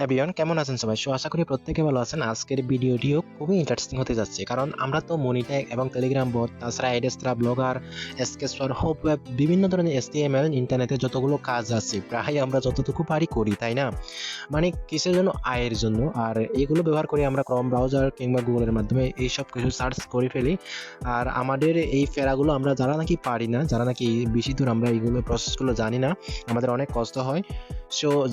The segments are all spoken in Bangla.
এভরিওয়ান কেমন আছেন সবাই? আশা করি প্রত্যেকে ভালো আছেন। আজকের ভিডিওটিও খুবই ইন্টারেস্টিং হতে যাচ্ছে। কারণ আমরা তো মনিট্যাগ এবং টেলিগ্রাম বট, তাছাড়া এডেস্ট্রা, ব্লগার, স্কেচফার, হোপ ওয়েব বিভিন্ন ধরনের HTML ইন্টারনেটে যতগুলো কাজ আছে প্রায় আমরা যতটুকু পারি করি, তাই না? মানে কিসের জন্য? আয়ের জন্য। আর এগুলো ব্যবহার করে আমরা ক্রোম ব্রাউজার কিংবা গুগলের মাধ্যমে এইসব কিছু সার্চ করে ফেলি। আর আমাদের এই ফেরাগুলো আমরা যারা নাকি পারি না, যারা নাকি বেশি দূর আমরা এইগুলো প্রসেসগুলো জানি না, আমাদের অনেক কষ্ট হয়।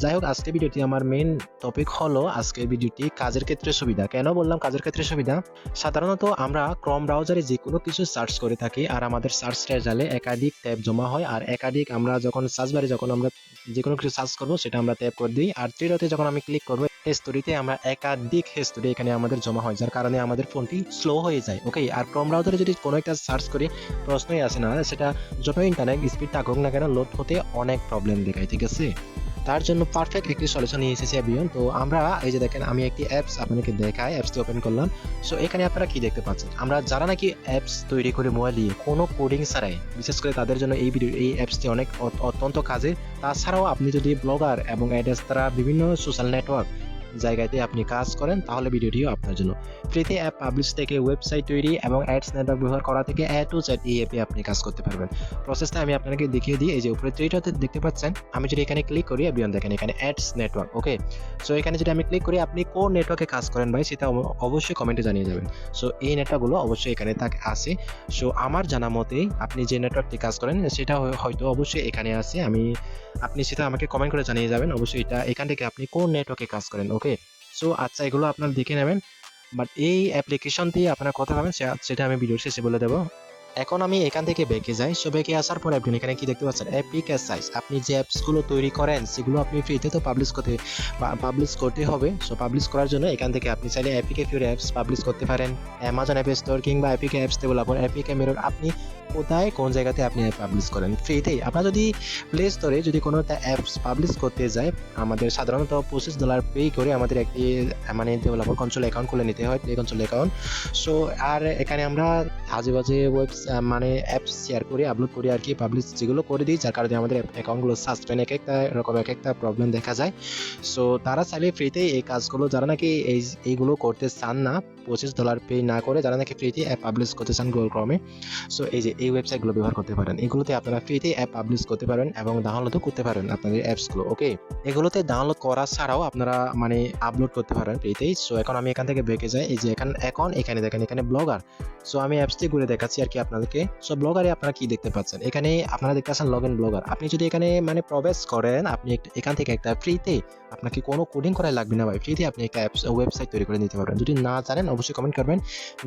যাই হোক, আজকের ভিডিওটি আমার মেইন টপিক হলো আজকের ভিডিওটি কাজের ক্ষেত্রে সুবিধা। কেন বললাম কাজের ক্ষেত্রে সুবিধা? সাধারণত আমরা ক্রোম ব্রাউজারে যে কোনো কিছু সার্চ করে থাকি আর আমাদের সার্চ রেজাল্টে একাধিক ট্যাব জমা হয়। আর একাধিক আমরা যখন সার্চ বারে যখন আমরা যে কোনো কিছু সার্চ করবো সেটা আমরা ট্যাব করে দিই। আর থ্রিডতে যখন আমি ক্লিক করবো হিস্টোরিতে আমরা একাধিক হিস্টোরি এখানে আমাদের জমা হয়, যার কারণে আমাদের ফোনটি স্লো হয়ে যায়। ওকে, আর ক্রোম ব্রাউজারে যদি কোনো একটা সার্চ করি প্রশ্নই আসে না, সেটা যত ইন্টারনেট স্পিড থাকুক না কেন লোড হতে অনেক প্রবলেম দেখায়, ঠিক আছে? তার জন্য পারফেক্ট একটি সলিউশন নিয়ে এসেছি এভিয়ন। তো আমরা এই যে দেখেন আমি একটি অ্যাপস আপনাদেরকে দেখাই, অ্যাপসটি ওপেন করলাম। এখানে আপনারা কি দেখতে পাচ্ছেন? আমরা যারা নাকি অ্যাপস তৈরি করে মোবাইল দিয়ে কোনো কোডিং ছাড়াই, বিশেষ করে তাদের জন্য এই অ্যাপসটি অনেক অত্যন্ত কাজে। তাছাড়াও আপনি যদি ব্লগার এবং অ্যাডস দ্বারা বিভিন্ন সোশ্যাল নেটওয়ার্ক জায়গাতে আপনি কাজ করেন তাহলে ভিডিওটিও আপনার জন্য। ফ্রিতে অ্যাপ পাবলিশ থেকে ওয়েবসাইট তৈরি এবং অ্যাডস নেটওয়ার্ক ব্যবহার করা থেকে A to Z এই অ্যাপে আপনি কাজ করতে পারবেন। প্রসেসটা আমি আপনাকে দেখিয়ে দিই। এই যে উপরে থ্রিটাতে দেখতে পাচ্ছেন, আমি যদি এখানে ক্লিক করি এভিয়ন দেখেন এখানে অ্যাডস নেটওয়ার্ক। ওকে, এখানে যদি আমি ক্লিক করি আপনি কোন নেটওয়ার্কে কাজ করেন ভাই সেটা অবশ্যই কমেন্টে জানিয়ে যাবেন। এই নেটওয়ার্কগুলো অবশ্যই এখানে আছে। আমার জানা মতে আপনি যে নেটওয়ার্কটি কাজ করেন সেটা হয়তো অবশ্যই এখানে আছে। আপনি সেটা আমাকে কমেন্ট করে জানিয়ে যাবেন অবশ্যই এটা এখান থেকে আপনি কোন নেটওয়ার্কে কাজ করেন। ওকে, আচ্ছা এগুলো আপনারা দেখে নেবেন। বাট এই অ্যাপ্লিকেশন দিয়ে আপনারা কথা পাবেন সেটা আমি ভিডিওর শেষে বলে দেবো। এখন আমি এখান থেকে ব্যাকে যাই। ব্যাকে আসার পর আপনি এখানে কি দেখতে পাচ্ছেন? Epic size. আপনি যে অ্যাপসগুলো তৈরি করেন সেগুলো আপনি ফ্রিতে তো পাবলিশ করতে হবে। পাবলিশ করার জন্য এখান থেকে আপনি চাইলে এপিকে ফিউর অ্যাপস পাবলিশ করতে পারেন। অ্যামাজন অ্যাপ স্টোর কিংবা APK apps developer, APK mirror, আপনি কোথায় কোন জায়গাতে আপনি অ্যাপ পাবলিশ করেন ফ্রিতেই। আপনারা যদি প্লে স্টোরে যদি কোনো একটা অ্যাপস পাবলিশ করতে যায়, আমাদের সাধারণত $25 পে করে আমাদের একটি মানে ডেভেলপার কনসোল অ্যাকাউন্ট খুলে নিতে হয়, প্লে কনসোল অ্যাকাউন্ট। আর এখানে আমরা আজেবাজে মানে অ্যাপস শেয়ার করি, আপলোড করি আর কি, পাবলিশ যেগুলো করে দিই, যার কারণে আমাদের অ্যাকাউন্টগুলো সাসপেন্ড এক একটা প্রবলেম দেখা যায়। তারা চাইলে ফ্রিতে এই কাজগুলো, যারা নাকি এইগুলো করতে চান না, $25 পে না করে যারা নাকি ফ্রিতে অ্যাপ পাবলিশ করতে চান গুগল ক্রমে, এই যে এই ওয়েবসাইটগুলো ব্যবহার করতে পারেন। এগুলোতে আপনারা ফ্রিতে অ্যাপ পাবলিশ করতে পারেন এবং ডাউনলোডও করতে পারেন আপনাদের অ্যাপসগুলো। ওকে, এগুলোতে ডাউনলোড করা ছাড়াও আপনারা মানে আপলোড করতে পারেন ফ্রিতেই। এখন আমি এখান থেকে বেঁকে যাই। এই যে এখানে দেখেন এখানে ব্লগার। আমি অ্যাপসটি ঘুরে দেখাচ্ছি আর কি আপনাদেরকে। ব্লগারে আপনারা কি দেখতে পাচ্ছেন? এখানে আপনারা দেখতে পাচ্ছেন লগ ইন ব্লগার। আপনি যদি এখানে মানে প্রবেশ করেন, আপনি এখান থেকে একটা ফ্রিতে, আপনাকে কোনো কোডিং করা লাগবে না ভাই, ফ্রিতে আপনি একটা ওয়েবসাইট তৈরি করে নিতে পারবেন। যদি না জানেন অবশ্যই কমেন্ট করবেন।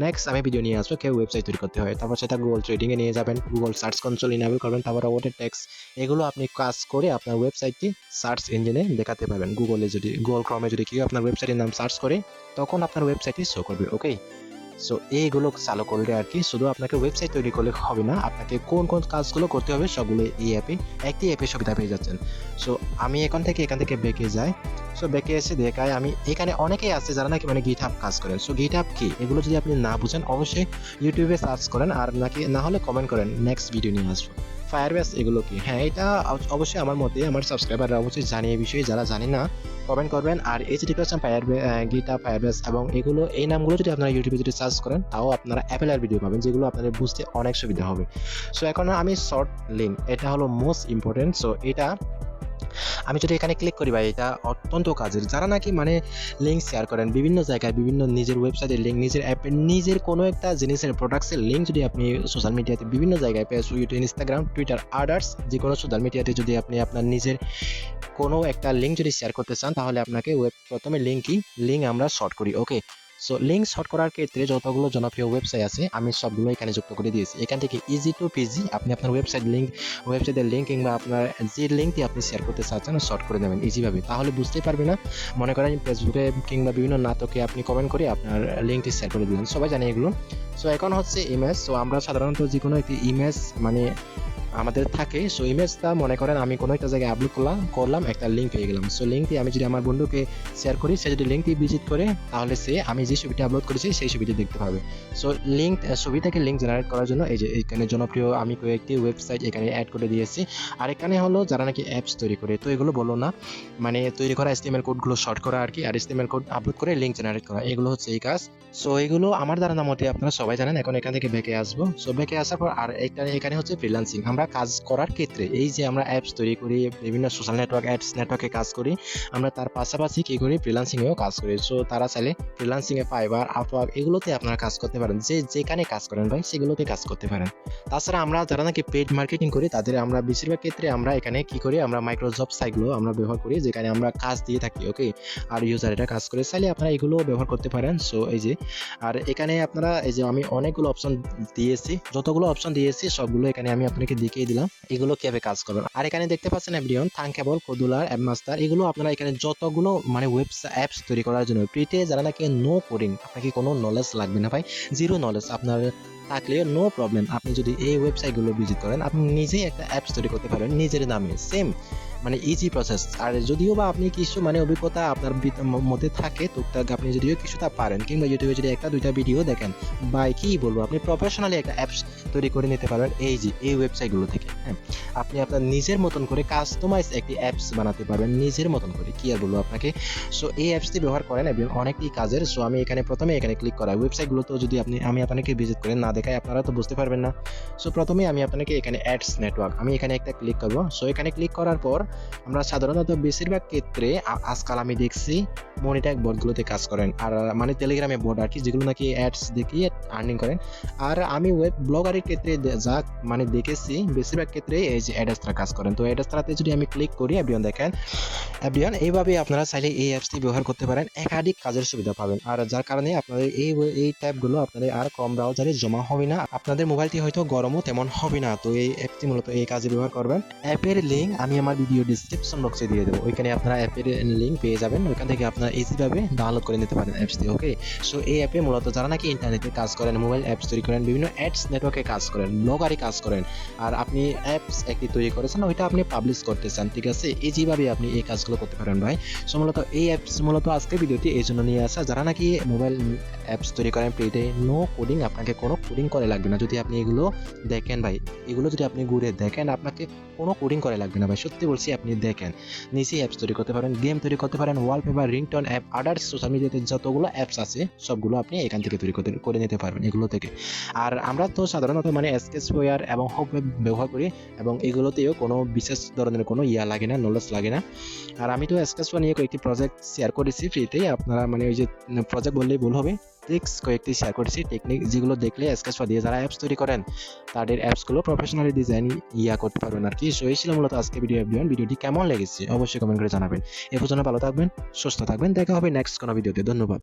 নেক্সট আমি ভিডিও নিয়ে আসবো কেউ ওয়েবসাইট তৈরি করতে হয়, তারপর সেটা গুগল ট্রেডিং এ নিয়ে যাবেন, গুগল সার্চ কনসোল ইনেবল করবেন, তারপর ওয়াটার টেক্সট, এগুলো আপনি কাজ করে আপনার ওয়েবসাইটটি সার্চ ইঞ্জিনে দেখাতে পারবেন। গুগল ক্রমে যদি কেউ আপনার ওয়েবসাইটের নাম সার্চ করে তখন আপনার ওয়েবসাইটটি শো করবে। ওকে, এইগুলো চালু করলে আর কি শুধু আপনাকে ওয়েবসাইট তৈরি করলে হবে না, আপনাকে কোন কোন কাজগুলো করতে হবে সবগুলো এই একটি অ্যাপের সুবিধা পেয়ে যাচ্ছেন। আমি এখান থেকে বেঁকে যাই। বেঁকে এসে দেখায় আমি এখানে অনেকেই আছে যারা নাকি মানে GitHub কাজ করেন। GitHub কি এগুলো যদি আপনি না বুঝেন অবশ্যই ইউটিউবে সার্চ করেন, আর নাকি না হলে কমেন্ট করেন, নেক্সট ভিডিও নিয়ে আসবো। ফায়ারবেস এগুলো কি? হ্যাঁ, এটা অবশ্যই আমার মতে আমার সাবস্ক্রাইবাররা অবশ্যই জানে এই বিষয়ে, যারা জানে না কমেন্ট করবেন। আর এই যে ডিক্লারেশন GitHub, ফায়ারবেস এবং এই নামগুলো যদি আপনারা ইউটিউবে যদি সার্চ করেন তাও আপনারা অ্যাপেলের ভিডিও পাবেন, যেগুলো আপনাদের বুঝতে অনেক সুবিধা হবে। এখন আমি শর্ট লিঙ্ক, এটা হলো মোস্ট ইম্পর্টেন্ট। এটা আমি যদি এখানে ক্লিক করি ভাই, এটা অত্যন্ত কাজের। যারা নাকি মানে লিঙ্ক শেয়ার করেন বিভিন্ন জায়গায়, বিভিন্ন নিজের ওয়েবসাইটের লিঙ্ক, নিজের অ্যাপের, নিজের কোনো একটা জিনিসের প্রোডাক্টসের লিঙ্ক যদি আপনি সোশ্যাল মিডিয়াতে বিভিন্ন জায়গায়, Facebook, YouTube, Instagram, Twitter, others যে কোনো সোশ্যাল মিডিয়াতে যদি আপনি আপনার নিজের কোনো একটা লিঙ্ক যদি শেয়ার করতে চান তাহলে আপনাকে প্রথমে লিঙ্ক আমরা শর্ট করি। ওকে, লিঙ্ক শর্ট করার ক্ষেত্রে যতগুলো জনপ্রিয় ওয়েবসাইট আছে আমি সবগুলো এখানে যুক্ত করে দিয়েছি। এখান থেকে ইজি টু পিজি আপনি আপনার ওয়েবসাইটের লিঙ্ক কিংবা আপনার যে লিঙ্কটি আপনি শেয়ার করতে চাচ্ছেন শর্ট করে দেবেন ইজিভাবে, তাহলে বুঝতেই পারবে না। মনে করেন ফেসবুকে কিংবা বিভিন্ন নাটকে আপনি কমেন্ট করে আপনার লিঙ্কটি শেয়ার করে দিলেন, সবাই জানে এগুলো। এখন হচ্ছে ইমেজ। আমরা সাধারণত যে কোনো একটি ইমেজ মানে আমাদের থাকে। সো ইমেজটা মনে করেন আমি কোনো একটা জায়গায় আপলোড করলাম একটা লিঙ্ক পেয়ে গেলাম। সো লিঙ্কটি আমি যদি আমার বন্ধুকে শেয়ার করি, সে যদি লিঙ্কটি ভিজিট করে তাহলে সে আমি যে ছবিটি আপলোড করেছি সেই ছবিটি দেখতে পাবে। সো ছবি থেকে লিঙ্ক জেনারেট করার জন্য এই যে এখানে জনপ্রিয় আমি কয়েকটি ওয়েবসাইট এখানে অ্যাড করে দিয়েছি। আর এখানে হলো যারা নাকি অ্যাপস তৈরি করে, তো এগুলো বলো না, মানে তৈরি করা HTML কোডগুলো শর্ট করা আর কি, আর HTML কোড আপলোড করে লিঙ্ক জেনারেট করা, এগুলো হচ্ছে এই কাজ। সো এগুলো আমার ধারণা মতে আপনারা সবাই জানেন। এখন এখান থেকে ব্যাকে আসবো। সো ব্যাকে আসার পর আর এখানে হচ্ছে ফ্রিল্যান্সিং। আমরা কাজ করার ক্ষেত্রে এই যে আমরা অ্যাপস তৈরি করি, বিভিন্ন সোশ্যাল নেটওয়ার্ক অ্যাডস নেটওয়ার্কে কাজ করি, আমরা তার পাশাপাশি কি করি, ফ্রিল্যান্সিংয়েও কাজ করি। সো তারা চাইলে ফ্রিল্যান্সিংয়ে ফাইবার, আপওয়ার্ক এগুলোতে আপনারা কাজ করতে পারেন, যেখানে কাজ করেন ভাই সেগুলোতে কাজ করতে পারেন। তাছাড়া আমরা যারা নাকি পেইড মার্কেটিং করি তাদের আমরা বেশিরভাগ ক্ষেত্রে আমরা এখানে কি করি, আমরা মাইক্রোসফট সাইটগুলো আমরা ব্যবহার করি, যেখানে আমরা কাজ দিয়ে থাকি। ওকে, আর ইউজার এটা কাজ করে, চাইলে আপনারা এগুলো ব্যবহার করতে পারেন। সো এই যে, আর এখানে আপনারা এই যে আমি অনেকগুলো অপশন দিয়েছি, যতগুলো অপশন দিয়েছি সবগুলো এখানে আমি আপনাকে দেখিয়ে দিলাম এগুলো কিভাবে কাজ করবেন। আর এখানে দেখতে পাচ্ছেন এভরিওয়ান, থাঙ্কেবল, কদুলার, অ্যাপ মাস্টার, এগুলো আপনারা এখানে যতগুলো মানে অ্যাপস তৈরি করার জন্য ফ্রিতে, যারা নাকি নো কোডিং, আপনাকে কোনো নলেজ লাগবে না ভাই, জিরো নলেজ আপনার থাকলে নো প্রবলেম, আপনি যদি এই ওয়েবসাইটগুলো ভিজিট করেন আপনি নিজেই একটা অ্যাপস তৈরি করতে পারেন নিজের নামে, সেম মানে ইজি প্রসেস। আর যদিও বা আপনি কিছু মানে অভিজ্ঞতা আপনার মধ্যে থাকে টুকটাক, আপনি যদিও কিছুটা পারেন, কিংবা ইউটিউবে যদি একটা দুইটা ভিডিও দেখেন, বা কি বলবো, আপনি প্রফেশনালি একটা অ্যাপস তৈরি করে নিতে পারবেন এই ওয়েবসাইটগুলো থেকে। হ্যাঁ, আপনি আপনার নিজের মতন করে কাস্টমাইজ একটি অ্যাপস বানাতে পারবেন নিজের মতন করে, কি আর বলবো আপনাকে। সো এই অ্যাপসটি ব্যবহার করেন এবং অনেকই কাজের। সো আমি প্রথমে এখানে ক্লিক করা, ওয়েবসাইটগুলো তো যদি আমি আপনাকে ভিজিট করে না দেখাই আপনারা তো বুঝতে পারবেন না। সো প্রথমে আমি আপনাকে এখানে অ্যাডস নেটওয়ার্ক, আমি এখানে একটা ক্লিক করব। সো এখানে ক্লিক করার পর আমরা সাধারণত বেশিরভাগ ক্ষেত্রে আজকাল আমি দেখছি মনিটাইজ বোর্ডগুলোতে কাজ করেন, আর মানে টেলিগ্রামে বোর্ড আর কি, যেগুলো নাকি অ্যাডস দেখিয়ে আর্নিং করেন। আর আমি ওয়েব ব্লগারের ক্ষেত্রে যা মানে দেখেছি বেশিরভাগ ক্ষেত্রে এই যে অ্যাডস্ট্রা কাজ করেন। তো অ্যাডস্ট্রাতে যদি আমি ক্লিক করি, এভরিওয়ান দেখেন, এভরিওয়ান এইভাবে আপনারা চাইলে এই অ্যাপসটি ব্যবহার করতে পারেন, একাধিক কাজের সুবিধা পাবেন। আর যার কারণে আপনাদের এই ট্যাবগুলো আপনাদের আর কম ব্রাউজারে জমা হবে না, আপনাদের মোবাইলটি হয়তো গরমও তেমন হবে না। তো এই অ্যাপটি মূলত এই কাজে ব্যবহার করবেন। অ্যাপের লিঙ্ক আমি আমার ভিডিও ডিসক্রিপশন বক্সে দিয়ে দেবো, ওইখানে আপনারা অ্যাপের লিঙ্ক পেয়ে যাবেন, ওইখান থেকে আপনারা ইজিভাবে ডাউনলোড করে নিতে পারেন অ্যাপসটি। ওকে, সো এই অ্যাপে মূলত যারা নাকি ইন্টারনেটে কাজ করেন, মোবাইল অ্যাপস তৈরি করেন, বিভিন্ন অ্যাডস নেটওয়ার্কে কাজ করেন, ব্লগারে কাজ করেন, আর আপনি অ্যাপস একটি তৈরি করেছেন, ওইটা আপনি পাবলিশ করতে চান, ঠিক আছে, ইজিভাবে আপনি এই কাজগুলো করতে পারেন ভাই। সো মূলত এই অ্যাপস মূলত আজকে ভিডিওটি এই জন্য নিয়ে আসা, যারা নাকি মোবাইল অ্যাপস তৈরি করেন ফ্রিতে, নো কোডিং, আপনাকে কোনো কোডিং করে লাগবে না। যদি আপনি এগুলো দেখেন ভাই, এগুলো যদি আপনি ঘুরে দেখেন, আপনাকে কোনো কোডিং করে লাগবে না ভাই, সত্যি বলছি। আপনি দেখেন নিজেই অ্যাপস তৈরি করতে পারেন, গেম তৈরি করতে পারেন, wallpaper, ringtone app, others social মিডিয়াতে যতগুলো অ্যাপস আছে সবগুলো আপনি এখান থেকে তৈরি করে নিতে পারবেন এগুলো থেকে। আর আমরা তো সাধারণত মানে স্কেচওয়্যার এবং হোপ ওয়েব ব্যবহার করি, এবং এগুলোতেও কোনো বিশেষ ধরনের কোনো লাগে না, নলেজ লাগে না। আর আমি তো স্কেচওয়্যার নিয়ে কয়েকটি প্রজেক্ট শেয়ার করেছি ফ্রিতেই, আপনারা মানে ওই যে প্রজেক্ট বললেই ভুল হবে, ট্রিক্স কয়েকটি শেয়ার করেছি, টেকনিক, যেগুলো দেখলে স্কেচওয়্যার দিয়ে যারা অ্যাপস তৈরি করেন তাদের অ্যাপসগুলো প্রফেশনালি ডিজাইন করতে পারবেন আর কি। সো এই ছিল মূলত আজকে ভিডিওটি কেমন লেগেছে অবশ্যই কমেন্ট করে জানাবেন। এ পর্যন্ত ভালো থাকবেন, সুস্থ থাকবেন, দেখা হবে নেক্সট কোনো ভিডিওতে। ধন্যবাদ।